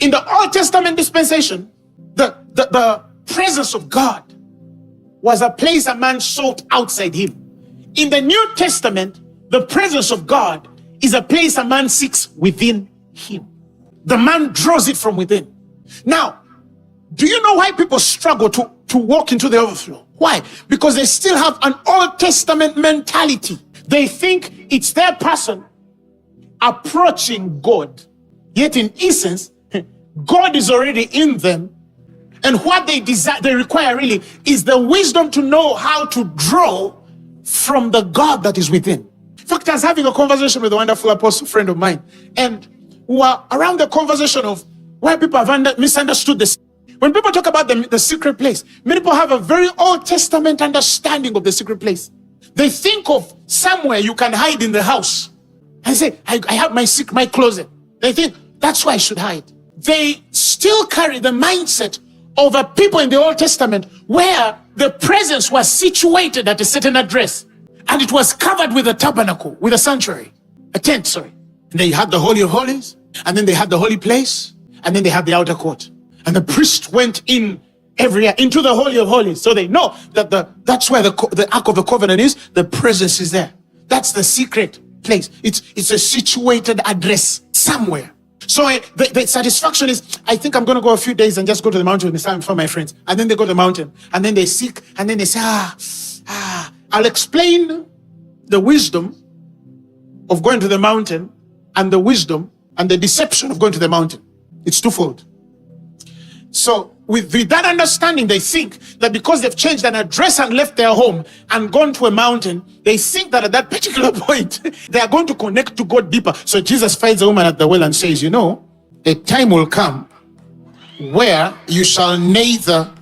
In the Old Testament dispensation, the presence of God was a place a man sought outside him. In the New Testament, the presence of God is a place a man seeks within him. The man draws it from within. Now, do you know why people struggle to walk into the overflow? Why? Because they still have an Old Testament mentality. They think it's their person approaching God. Yet in essence, God is already in them. And what they desire, they require really is the wisdom to know how to draw from the God that is within. In fact, I was having a conversation with a wonderful apostle friend of mine, and we were around the conversation of why people have misunderstood this. When people talk about the secret place, many people have a very Old Testament understanding of the secret place. They think of somewhere you can hide in the house. I say, I have my closet. They think that's where I should hide. They still carry the mindset of a people in the Old Testament where the presence was situated at a certain address, and it was covered with a tabernacle, with a sanctuary, a tent, sorry. And they had the Holy of Holies, and then they had the holy place, and then they had the outer court. And the priest went in every year into the Holy of Holies. So they know that that's where the Ark of the Covenant is. The presence is there. That's the secret place. It's a situated address somewhere. So the satisfaction is, I think I'm going to go a few days and just go to the mountain with some of my friends. And then they go to the mountain. And then they seek. And then they say, I'll explain the wisdom of going to the mountain and the wisdom and the deception of going to the mountain. It's twofold. So with that understanding, they think that because they've changed an address and left their home and gone to a mountain, they think that at that particular point, they are going to connect to God deeper. So Jesus finds a woman at the well and says, you know, a time will come where you shall neither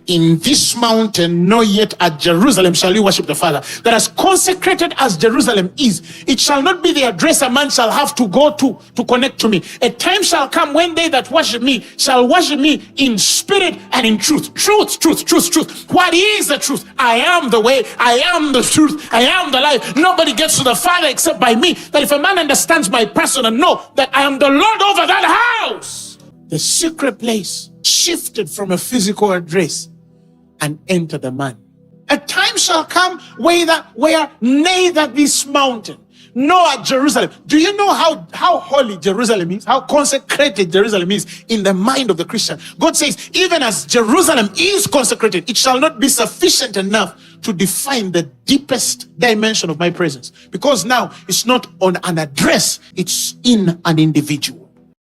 in this mountain nor yet at Jerusalem shall you worship the Father. That as consecrated as Jerusalem is, it shall not be the address a man shall have to go to connect to me. A time shall come when they that worship me shall worship me in spirit and in truth. Truth. What is the truth? I am the way, I am the truth, I am the life. Nobody gets to the Father except by me. That if a man understands my person and know that I am the Lord over that house, the secret place shifted from a physical address and enter the man. A time shall come where neither this mountain nor at Jerusalem. Do you know how holy Jerusalem is? How consecrated Jerusalem is in the mind of the Christian? God says, even as Jerusalem is consecrated, it shall not be sufficient enough to define the deepest dimension of my presence. Because now it's not on an address, it's in an individual.